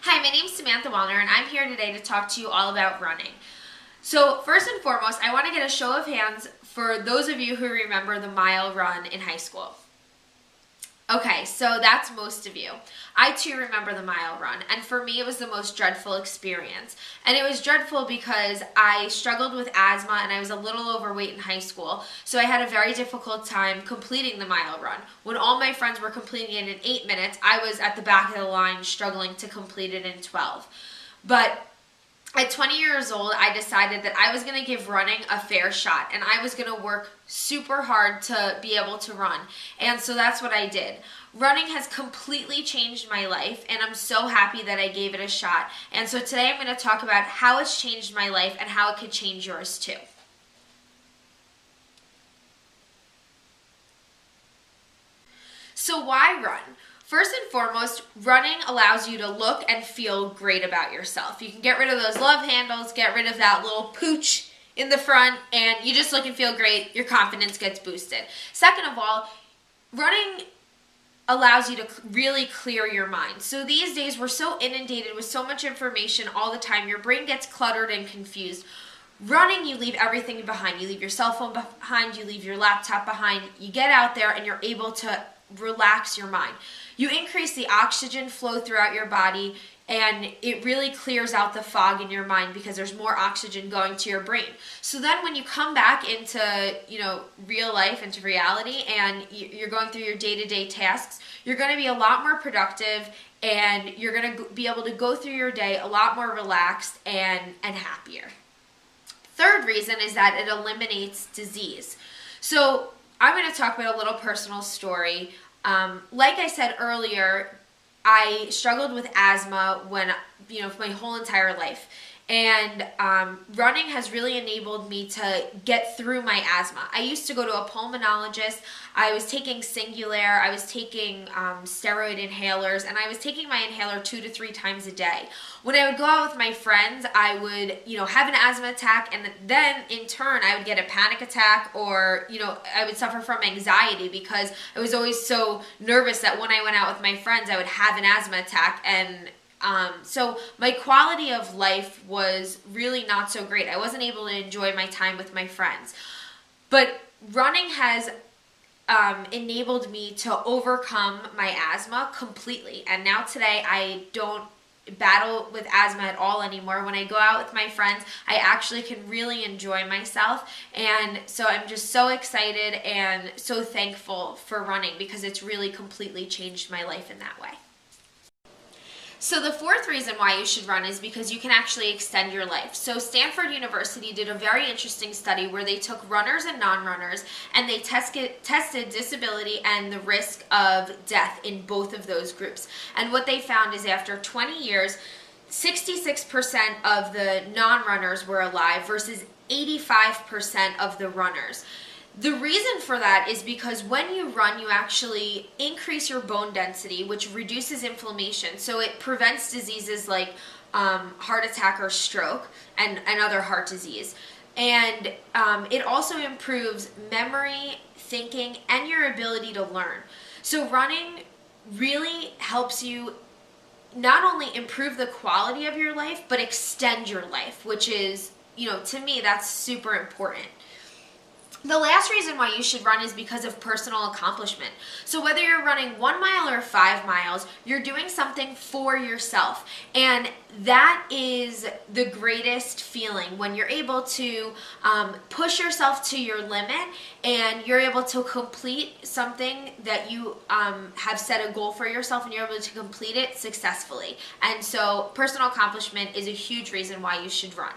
Hi, my name is Samantha Wallner, and I'm here today to talk to you all about running. So first and foremost, I want to get a show of hands for those of you who remember the mile run in high school. Okay, so that's most of you. I too remember the mile run, and for me it was the most dreadful experience. And it was dreadful because I struggled with asthma and I was a little overweight in high school, so I had a very difficult time completing the mile run. When all my friends were completing it in 8 minutes, I was at the back of the line struggling to complete it in 12. But at 20 years old, I decided that I was going to give running a fair shot, and I was going to work super hard to be able to run. And so that's what I did. Running has completely changed my life, and I'm so happy that I gave it a shot. And so today I'm going to talk about how it's changed my life and how it could change yours too. So why run? First and foremost, running allows you to look and feel great about yourself. You can get rid of those love handles, get rid of that little pooch in the front, and you just look and feel great. Your confidence gets boosted. Second of all, running allows you to really clear your mind. So these days we're so inundated with so much information all the time, your brain gets cluttered and confused. Running, you leave everything behind. You leave your cell phone behind, you leave your laptop behind. You get out there and you're able to relax your mind. You increase the oxygen flow throughout your body, and it really clears out the fog in your mind because there's more oxygen going to your brain. So then when you come back into, real life, into reality, and you're going through your day-to-day tasks, you're going to be a lot more productive, and you're going to be able to go through your day a lot more relaxed and happier. Third reason is that it eliminates disease. So I'm going to talk about a little personal story. Like I said earlier, I struggled with asthma my whole entire life. And running has really enabled me to get through my asthma. I used to go to a pulmonologist. I was taking Singulair. I was taking steroid inhalers, and I was taking my inhaler 2 to 3 times a day. When I would go out with my friends, I would, have an asthma attack, and then in turn, I would get a panic attack, or, I would suffer from anxiety because I was always so nervous that when I went out with my friends, I would have an asthma attack, and so my quality of life was really not so great. I wasn't able to enjoy my time with my friends. But running has enabled me to overcome my asthma completely. And now today I don't battle with asthma at all anymore. When I go out with my friends, I actually can really enjoy myself. And so I'm just so excited and so thankful for running because it's really completely changed my life in that way. So the fourth reason why you should run is because you can actually extend your life. So Stanford University did a very interesting study where they took runners and non-runners and they tested disability and the risk of death in both of those groups. And what they found is after 20 years, 66% of the non-runners were alive versus 85% of the runners. The reason for that is because when you run, you actually increase your bone density, which reduces inflammation. So it prevents diseases like heart attack or stroke and other heart disease. And it also improves memory, thinking, and your ability to learn. So running really helps you not only improve the quality of your life, but extend your life, which is, to me, that's super important. The last reason why you should run is because of personal accomplishment. So whether you're running 1 mile or 5 miles, you're doing something for yourself. And that is the greatest feeling when you're able to push yourself to your limit and you're able to complete something that you have set a goal for yourself and you're able to complete it successfully. And so personal accomplishment is a huge reason why you should run.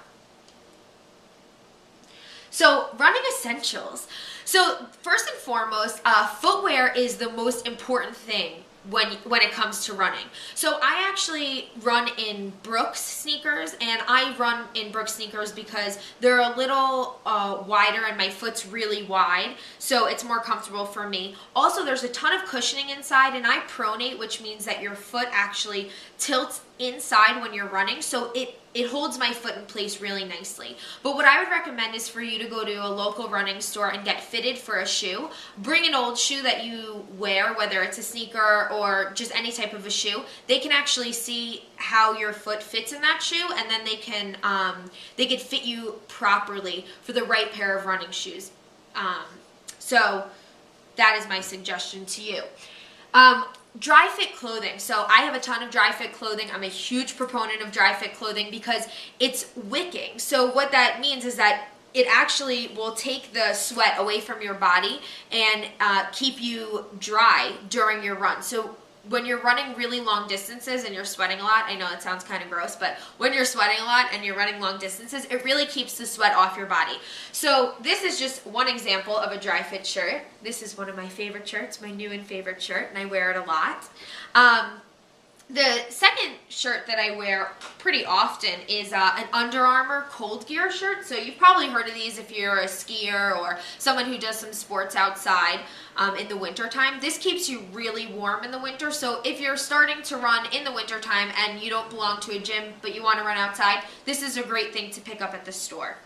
So running essentials. So first and foremost, footwear is the most important thing when it comes to running. So I actually run in Brooks sneakers, and I run in Brooks sneakers because they're a little wider and my foot's really wide, so it's more comfortable for me. Also, there's a ton of cushioning inside, and I pronate, which means that your foot actually tilts inside when you're running, so it holds my foot in place really nicely. But what I would recommend is for you to go to a local running store and get fitted for a shoe. Bring an old shoe that you wear, whether it's a sneaker or just any type of a shoe. They can actually see how your foot fits in that shoe, and then they can fit you properly for the right pair of running shoes. So that is my suggestion to you. Dry fit clothing. So I have a ton of dry fit clothing. I'm a huge proponent of dry fit clothing because it's wicking. So what that means is that it actually will take the sweat away from your body and keep you dry during your run. So when you're running really long distances and you're sweating a lot, I know it sounds kind of gross, but when you're sweating a lot and you're running long distances, it really keeps the sweat off your body. So this is just one example of a dry fit shirt. This is one of my favorite shirts, my new and favorite shirt, and I wear it a lot. The second shirt that I wear pretty often is an Under Armour Cold Gear shirt. So you've probably heard of these if you're a skier or someone who does some sports outside in the wintertime. This keeps you really warm in the winter. So if you're starting to run in the wintertime and you don't belong to a gym but you want to run outside, this is a great thing to pick up at the store.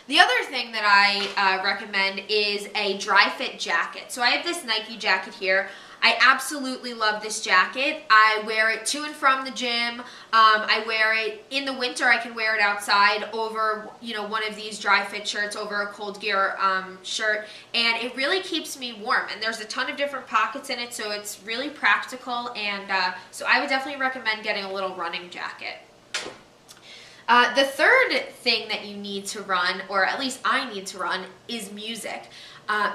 The other thing that I recommend is a dry fit jacket. So I have this Nike jacket here. I absolutely love this jacket. I wear it to and from the gym. I wear it in the winter. I can wear it outside over, one of these dry fit shirts, over a Cold Gear shirt, and it really keeps me warm. And there's a ton of different pockets in it, so it's really practical. And so I would definitely recommend getting a little running jacket. The third thing that you need to run, or at least I need to run, is music.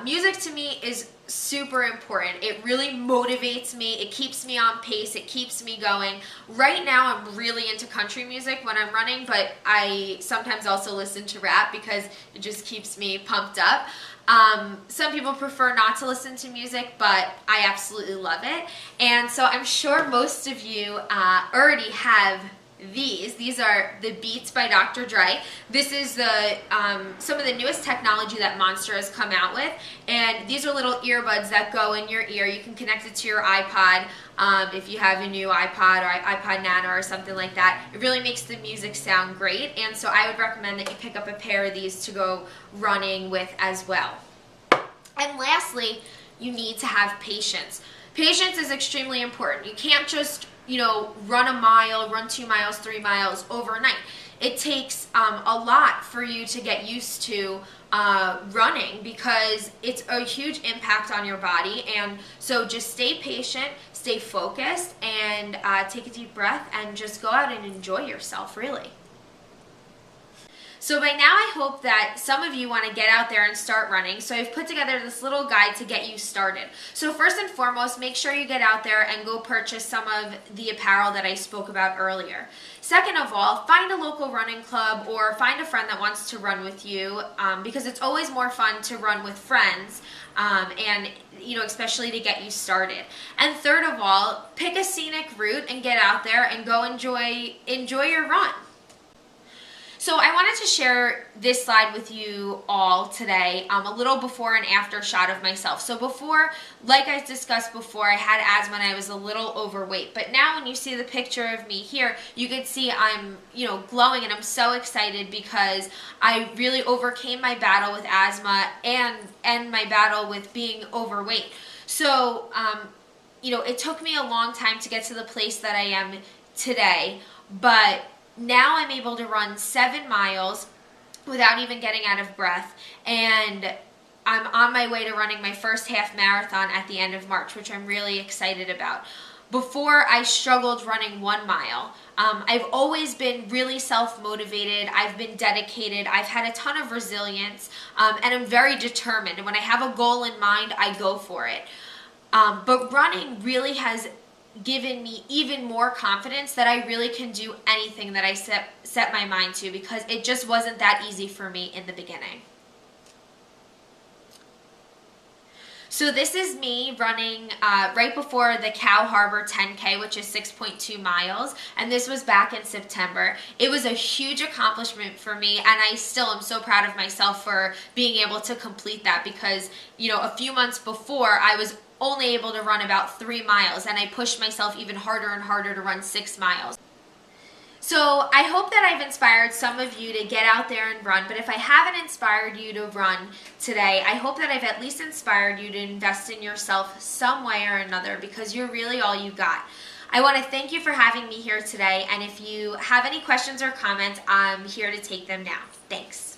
Music to me is super important. It really motivates me. It keeps me on pace. It keeps me going. Right now I'm really into country music when I'm running, but I sometimes also listen to rap because it just keeps me pumped up. Some people prefer not to listen to music, but I absolutely love it. And so I'm sure most of you already have these are the Beats by Dr. Dre. This is the some of the newest technology that Monster has come out with, and these are little earbuds that go in your ear. You can connect it to your iPod if you have a new iPod or iPod Nano or something like that. It really makes the music sound great, and so I would recommend that you pick up a pair of these to go running with as well. And lastly, you need to have patience. Patience is extremely important. You can't just run a mile, run 2 miles, 3 miles overnight. It takes a lot for you to get used to running because it's a huge impact on your body. And so just stay patient, stay focused, and take a deep breath and just go out and enjoy yourself, really. So by now I hope that some of you want to get out there and start running. So I've put together this little guide to get you started. So first and foremost, make sure you get out there and go purchase some of the apparel that I spoke about earlier. Second of all, find a local running club or find a friend that wants to run with you because it's always more fun to run with friends and especially to get you started. And third of all, pick a scenic route and get out there and go enjoy your run. So I wanted to share this slide with you all today, a little before and after shot of myself. So before, like I discussed before, I had asthma and I was a little overweight. But now when you see the picture of me here, you can see I'm, glowing, and I'm so excited because I really overcame my battle with asthma and my battle with being overweight. So, it took me a long time to get to the place that I am today, but now I'm able to run 7 miles without even getting out of breath, and I'm on my way to running my first half marathon at the end of March, which I'm really excited about. Before, I struggled running 1 mile. I've always been really self-motivated. I've been dedicated. I've had a ton of resilience, and I'm very determined. And when I have a goal in mind, I go for it. But running really has given me even more confidence that I really can do anything that I set my mind to, because it just wasn't that easy for me in the beginning. So this is me running right before the Cow Harbor 10K, which is 6.2 miles, and this was back in September. It was a huge accomplishment for me, and I still am so proud of myself for being able to complete that because, a few months before I was only able to run about 3 miles, and I pushed myself even harder and harder to run 6 miles. So I hope that I've inspired some of you to get out there and run, but if I haven't inspired you to run today, I hope that I've at least inspired you to invest in yourself some way or another, because you're really all you got. I want to thank you for having me here today, and if you have any questions or comments, I'm here to take them now. Thanks.